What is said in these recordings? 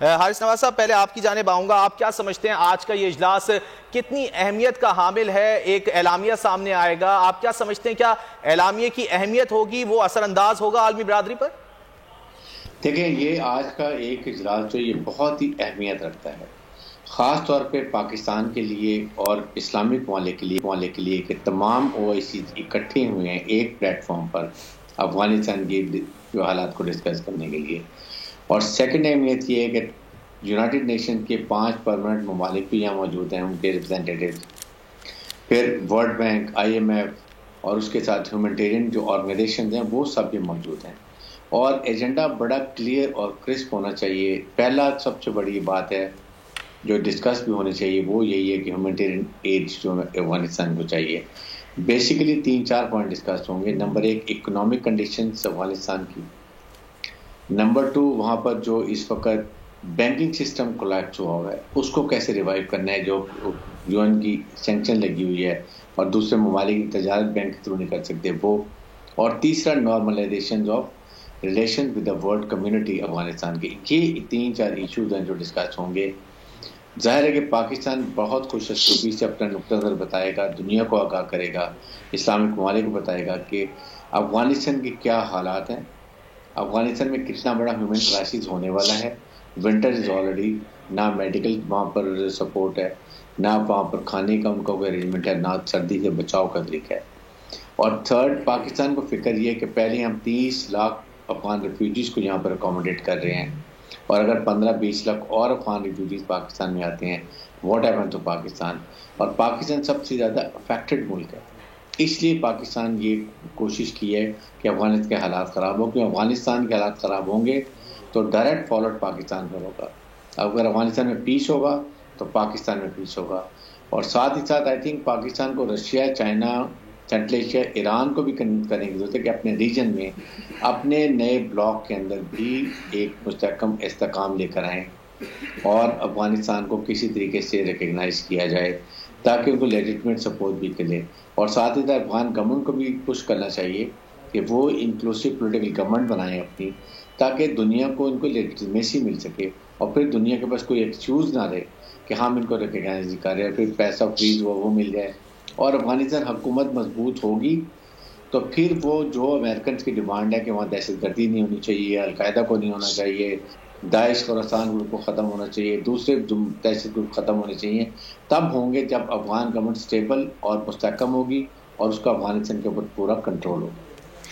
حارث نواز صاحب، پہلے آپ کی جانب آؤں گا، آپ کیا سمجھتے ہیں آج کا یہ اجلاس کتنی اہمیت کا حامل ہے؟ ایک اعلامیہ سامنے آئے گا، آپ کیا سمجھتے ہیں کیا اعلامیے کی اہمیت ہوگی، وہ اثر انداز ہوگا عالمی برادری پر؟ دیکھیں، یہ آج کا ایک اجلاس جو یہ بہت ہی اہمیت رکھتا ہے، خاص طور پہ پاکستان کے لیے اور اسلامک ممالک کے لیے کہ تمام OIC اکٹھے ہوئے ہیں ایک پلیٹ فارم پر افغانستان کے جو حالات کو ڈسکس کرنے کے لیے۔ اور سیکنڈ اہمیت یہ ہے کہ یونائٹڈ نیشن کے 5 پرماننٹ ممالک بھی یہاں موجود ہیں، ان کے ریپرزینٹیٹیوز، پھر ورلڈ بینک، IMF اور اس کے ساتھ ہیومینٹیرین جو آرگنائزیشنز ہیں وہ سب بھی موجود ہیں، اور ایجنڈا بڑا کلیئر اور کرسپ ہونا چاہیے۔ پہلا سب سے بڑی بات ہے جو ڈسکس بھی ہونی چاہیے وہ یہی ہے کہ ہیومینٹیرین ایڈ جو افغانستان کو چاہیے۔ بیسیکلی 3-4 پوائنٹ ڈسکس ہوں گے۔ نمبر 1، اکنامک کنڈیشنز افغانستان کی۔ نمبر 2، وہاں پر جو اس وقت بینکنگ سسٹم کولیپس ہوا ہوا ہے اس کو کیسے ریوائیو کرنا ہے، جو UN کی سینکشن لگی ہوئی ہے اور دوسرے ممالک کی تجارت بینک کے تھرو نہیں کر سکتے وہ۔ اور تیسرا، normalisation of relation with the world community Afghanistan کے۔ یہ 3-4 ایشوز ہیں جو ڈسکس ہوں گے۔ ظاہر ہے کہ پاکستان بہت خوش اسلوبی سے اپنا نقطہ نظر بتائے گا، دنیا کو آگاہ کرے گا، اسلامک ممالک کو بتائے گا کہ افغانستان کے کیا حالات ہیں، افغانستان میں کتنا بڑا ہیومن کرائسس ہونے والا ہے۔ ونٹر از آلریڈی، نہ میڈیکل وہاں پر سپورٹ ہے، نہ وہاں پر کھانے کا ان کا کوئی ارینجمنٹ ہے، نہ سردی سے بچاؤ کا طریقہ ہے۔ اور تھرڈ، پاکستان کو فکر یہ کہ پہلے ہم 30 لاکھ افغان ریفیوجیز کو یہاں پر اکوموڈیٹ کر رہے ہیں، اور اگر 15-20 لاکھ اور افغان ریفیوجیز پاکستان میں آتے ہیں، واٹ ہیپن ٹو پاکستان؟ اور پاکستان سب سے زیادہ افیکٹڈ ملک ہے، اس لیے پاکستان یہ کوشش کی ہے کہ افغانستان کے حالات خراب ہوں، کیونکہ افغانستان کے حالات خراب ہوں گے تو ڈائریکٹ فالوڈ پاکستان پر ہوگا۔ اگر افغانستان میں پیس ہوگا تو پاکستان میں پیس ہوگا۔ اور ساتھ ہی ساتھ آئی تھنک پاکستان کو Russia, China, central Asia, Iran کو بھی کنوینس کرنے کی ضرورت ہے کہ اپنے ریجن میں اپنے نئے بلاک کے اندر بھی ایک مستحکم استحکام لے کر آئیں اور افغانستان کو کسی طریقے سے ریکگنائز کیا جائے تاکہ ان کو لیجٹمیٹ سپورٹ بھی کرے۔ اور ساتھ ہی ساتھ افغان گورنمنٹ کو بھی پش کرنا چاہیے کہ وہ انکلوسیو پولیٹیکل گورنمنٹ بنائیں اپنی، تاکہ دنیا کو ان کو لیجٹمیسی مل سکے اور پھر دنیا کے پاس کوئی ایکسکیوز نہ رہے کہ ہم ان کو ریکگنائز کر رہے ہیں، پھر پیسہ فریز وہ مل جائے۔ اور افغانستان حکومت مضبوط ہوگی تو پھر وہ جو امریکنز کی ڈیمانڈ ہے کہ وہاں دہشت گردی نہیں ہونی چاہیے، القاعدہ کو نہیں ہونا چاہیے، داعش خراسان گروپ کو ختم ہونا چاہیے، دوسرے دہشت گروپ ختم ہونے چاہیے، تب ہوں گے جب افغان گورنمنٹ سٹیبل اور مستحکم ہوگی اور اس کا افغانستان کے اوپر پورا کنٹرول ہوگا۔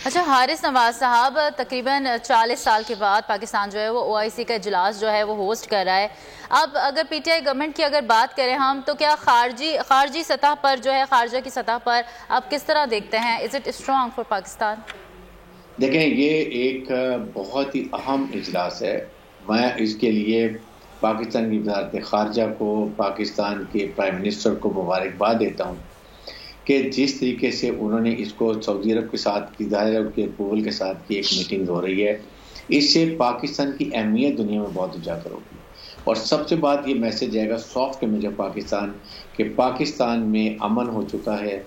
اچھا حارث نواز صاحب، تقریباً 40 سال کے بعد پاکستان جو ہے وہ OIC کا اجلاس جو ہے وہ ہوسٹ کر رہا ہے۔ اب اگر PTI گورنمنٹ کی اگر بات کریں ہم، تو کیا خارجی سطح پر جو ہے، خارجہ کی سطح پر آپ کس طرح دیکھتے ہیں؟ Is it strong for Pakistan? دیکھیں، یہ ایک بہت ہی اہم اجلاس ہے۔ میں اس کے لیے پاکستان کی وزارت خارجہ کو، پاکستان کے پرائم منسٹر کو مبارکباد دیتا ہوں کہ جس طریقے سے انہوں نے اس کو سعودی عرب کے ساتھ کی، ظاہر کے اپروول کے ساتھ کی ایک میٹنگ ہو رہی ہے، اس سے پاکستان کی اہمیت دنیا میں بہت اجاگر ہوگی۔ اور سب سے بات یہ میسج جائے گا سافٹ امیج آف پاکستان کہ پاکستان میں امن ہو چکا ہے،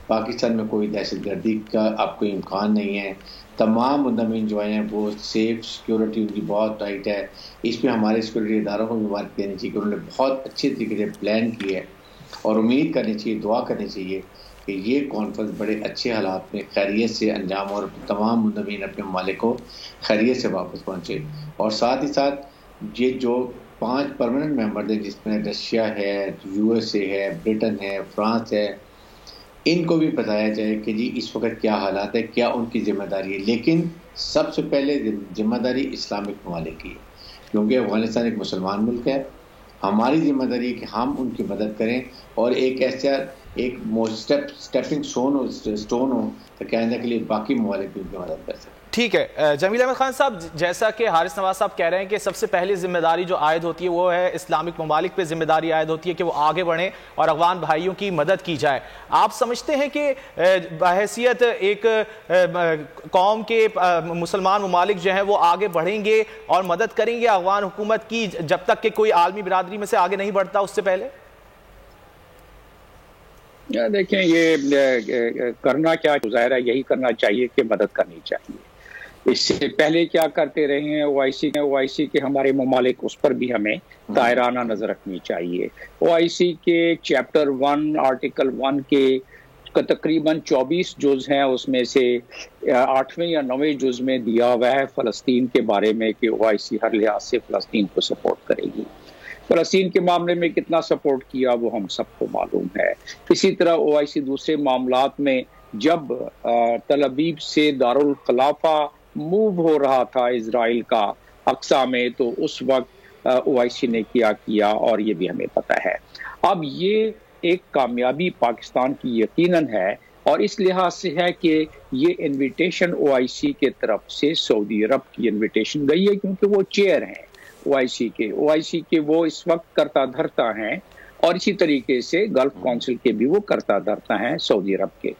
پاکستان میں کوئی دہشت گردی کا اب کوئی امکان نہیں ہے، تمام مندمین جو ہیں وہ سیف، سیکیورٹی ان کی بہت ٹائٹ ہے۔ اس میں ہمارے سیکورٹی اداروں کو بھی بات دینی چاہیے کہ انہوں نے بہت اچھے طریقے سے پلان کی ہے، اور امید کرنی چاہیے، دعا کرنی چاہیے کہ یہ کانفرنس بڑے اچھے حالات میں خیریت سے انجام اور تمام مندمین اپنے ممالک کو خیریت سے واپس پہنچے۔ اور ساتھ ہی ساتھ یہ جو 5 پرماننٹ ممبر ہیں جس میں رشیا ہے، USA ہے، برٹن ہے، فرانس ہے، ان کو بھی بتایا جائے کہ جی اس وقت کیا حالات ہے، کیا ان کی ذمہ داری ہے۔ لیکن سب سے پہلے ذمہ داری اسلامک ممالک کی ہے، کیونکہ افغانستان ایک مسلمان ملک ہے۔ ہماری ذمہ داری ہے کہ ہم ان کی مدد کریں اور ایک ایسا ایک اسٹیپنگ سٹون ہو کہ آئندہ کے لیے باقی ممالک بھی ان کی مدد کر سکیں۔ ٹھیک ہے جمیل احمد خان صاحب، جیسا کہ حارث نواز صاحب کہہ رہے ہیں کہ سب سے پہلی ذمہ داری جو عائد ہوتی ہے وہ ہے اسلامک ممالک پہ ذمہ داری عائد ہوتی ہے کہ وہ آگے بڑھیں اور افغان بھائیوں کی مدد کی جائے۔ آپ سمجھتے ہیں کہ بحیثیت ایک قوم کے مسلمان ممالک جو ہیں وہ آگے بڑھیں گے اور مدد کریں گے افغان حکومت کی جب تک کہ کوئی عالمی برادری میں سے آگے نہیں بڑھتا اس سے پہلے؟ دیکھیں، یہ کرنا کیا ظاہر ہے یہی کرنا چاہیے کہ مدد کرنی چاہیے، اس سے پہلے کیا کرتے رہے ہیں او آئی سی کے ہمارے ممالک، اس پر بھی ہمیں دائرانہ نظر رکھنی چاہیے۔ او آئی سی کے چیپٹر 1 آرٹیکل 1 کے تقریباً 24 جز ہیں، اس میں سے 8ویں یا 9ویں جز میں دیا ہوا ہے فلسطین کے بارے میں کہ او آئی سی ہر لحاظ سے فلسطین کو سپورٹ کرے گی۔ فلسطین کے معاملے میں کتنا سپورٹ کیا وہ ہم سب کو معلوم ہے۔ اسی طرح او آئی سی دوسرے معاملات میں جب تل ابیب سے دارالخلافہ موو ہو رہا تھا اسرائیل کا اقصی میں، تو اس وقت او آئی سی نے کیا اور یہ بھی ہمیں پتہ ہے۔ اب یہ ایک کامیابی پاکستان کی یقیناً ہے، اور اس لحاظ سے ہے کہ یہ انویٹیشن او آئی سی کے طرف سے سعودی عرب کی انویٹیشن گئی ہے، کیونکہ وہ چیئر ہیں او آئی سی کے وہ اس وقت کرتا دھرتا ہیں، اور اسی طریقے سے گلف کونسل کے بھی وہ کرتا دھرتا ہیں سعودی عرب کے۔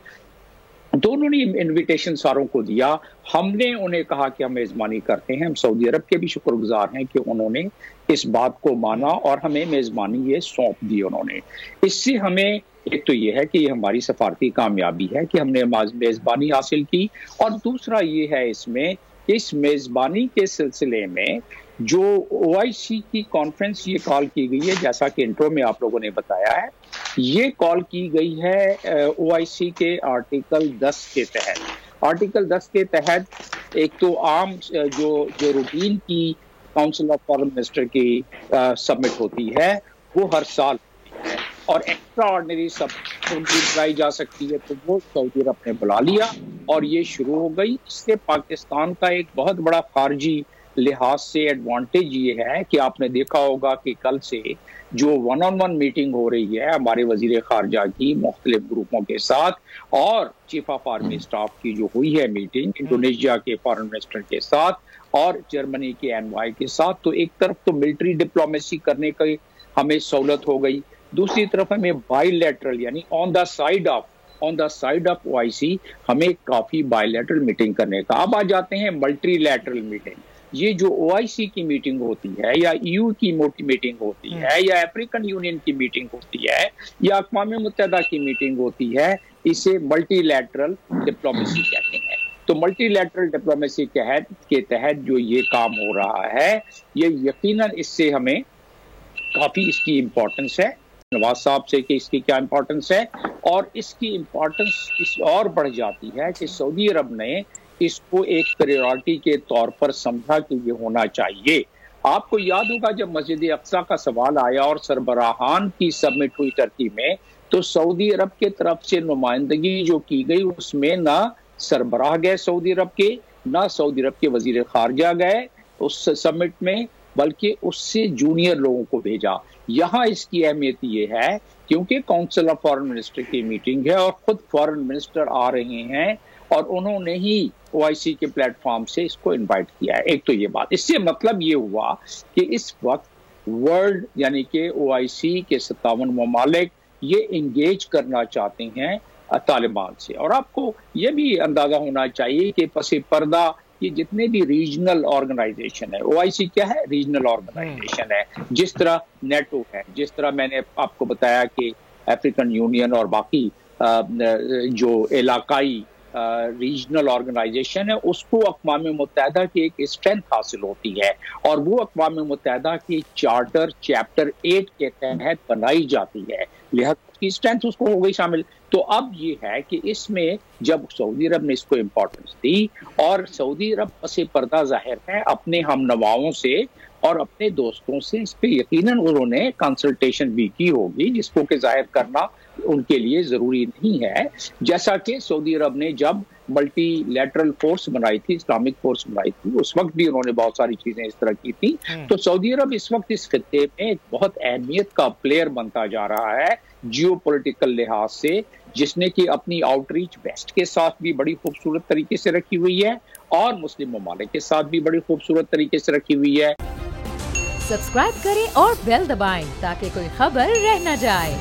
دونوں نے انویٹیشن ساروں کو دیا، ہم نے انہیں کہا کہ ہم میزبانی کرتے ہیں، ہم سعودی عرب کے بھی شکر گزار ہیں کہ انہوں نے اس بات کو مانا اور ہمیں میزبانی یہ سونپ دی انہوں نے۔ اس سے ہمیں ایک تو یہ ہے کہ یہ ہماری سفارتی کامیابی ہے کہ ہم نے میزبانی حاصل کی، اور دوسرا یہ ہے اس میں اس میزبانی کے سلسلے میں جو او آئی سی کی کانفرنس یہ کال کی گئی ہے، جیسا کہ انٹرو میں آپ لوگوں نے بتایا ہے، یہ کال کی گئی ہے او آئی سی کے آرٹیکل 10 کے تحت۔ آرٹیکل 10 کے تحت ایک تو عام جو روٹین کی کاؤنسل آف فارن منسٹر کی سبمٹ ہوتی ہے وہ ہر سال ہوتی ہے، اور ایکسٹرا آرڈنری سبمٹ بلائی جا سکتی ہے، تو وہ سعودی عرب نے بلا لیا اور یہ شروع ہو گئی۔ اس سے پاکستان کا ایک بہت بڑا خارجی لحاظ سے ایڈوانٹیج یہ ہے کہ آپ نے دیکھا ہوگا کہ کل سے جو 1-on-1 میٹنگ ہو رہی ہے ہمارے وزیر خارجہ کی مختلف گروپوں کے ساتھ، اور چیف آف آرمی اسٹاف کی جو ہوئی ہے میٹنگ انڈونیشیا کے فارن منسٹر کے ساتھ اور جرمنی کے انوائے کے ساتھ، تو ایک طرف تو ملٹری ڈپلومیسی کرنے کی ہمیں سہولت ہو گئی، دوسری طرف ہمیں بائی لیٹرل یعنی آن دا سائڈ آف او آئی سی ہمیں کافی بائی لیٹرل میٹنگ کرنے کا۔ اب آ جاتے ہیں ملٹری لیٹرل میٹنگ۔ یہ جو او آئی سی کی میٹنگ ہوتی ہے یا EU کی میٹنگ ہوتی ہے یا افریقن یونین کی میٹنگ ہوتی ہے یا اقوام متحدہ کی میٹنگ ہوتی ہے، اسے ملٹی لیٹرل ڈپلومیسی کہتے ہیں۔ تو ملٹی لیٹرل ڈپلومیسی کے تحت جو یہ کام ہو رہا ہے، یہ یقیناً اس سے ہمیں کافی اس کی امپورٹنس ہے، نواز صاحب سے کہ اس کی کیا امپورٹنس ہے، اور اس کی امپورٹنس اس اور بڑھ جاتی ہے کہ سعودی عرب نے اس کو ایک پریورٹی کے طور پر سمجھا کہ یہ ہونا چاہیے۔ آپ کو یاد ہوگا جب مسجد اقصی کا سوال آیا اور سربراہان کی سبمٹ ہوئی ترکی میں، تو سعودی عرب کے طرف سے نمائندگی جو کی گئی اس میں نہ سربراہ گئے سعودی عرب کے، نہ سعودی عرب کے وزیر خارجہ گئے اس سبمٹ میں، بلکہ اس سے جونیئر لوگوں کو بھیجا۔ یہاں اس کی اہمیت یہ ہے کیونکہ کونسل آف فارن منسٹر کی میٹنگ ہے اور خود فارن منسٹر آ رہے ہیں، اور انہوں نے ہی او آئی سی کے پلیٹ فارم سے اس کو انوائٹ کیا ہے۔ ایک تو یہ بات، اس سے مطلب یہ ہوا کہ اس وقت ورلڈ یعنی کہ او آئی سی کے 57 ممالک یہ انگیج کرنا چاہتے ہیں طالبان سے۔ اور آپ کو یہ بھی اندازہ ہونا چاہیے کہ پس پردہ یہ جتنے بھی ریجنل آرگنائزیشن ہے، او آئی سی کیا ہے؟ ریجنل آرگنائزیشن ہے، جس طرح نیٹو ہے، جس طرح میں نے آپ کو بتایا کہ افریقن یونین اور باقی جو علاقائی ریجنل آرگنائزیشن ہے، اس کو اقوام متحدہ کی ایک اسٹرینتھ حاصل ہوتی ہے، اور وہ اقوام متحدہ کی چارٹر چیپٹر 8 کے تحت بنائی جاتی ہے، لہذا کی اسٹرینتھ اس کو ہو گئی شامل۔ تو اب یہ ہے کہ اس میں جب سعودی عرب نے اس کو امپورٹنس دی، اور سعودی عرب پس پردہ ظاہر ہے اپنے ہم نواؤں سے اور اپنے دوستوں سے اس پہ یقیناً انہوں نے کنسلٹیشن بھی کی ہوگی، جس کو کہ ظاہر کرنا ان کے لیے ضروری نہیں ہے۔ جیسا کہ سعودی عرب نے جب ملٹی لیٹرل فورس بنائی تھی، اسلامک فورس بنائی تھی، اس وقت بھی انہوں نے بہت ساری چیزیں اس طرح کی تھی۔ تو سعودی عرب اس وقت اس خطے میں ایک بہت اہمیت کا پلیئر بنتا جا رہا ہے جیو پولیٹیکل لحاظ سے، جس نے کہ اپنی آؤٹ ریچ ویسٹ کے ساتھ بھی بڑی خوبصورت طریقے سے رکھی ہوئی ہے اور مسلم ممالک کے ساتھ بھی بڑی خوبصورت طریقے سے رکھی ہوئی ہے۔ سبسکرائب کریں اور بیل دبائیں تاکہ کوئی خبر رہ نہ جائے۔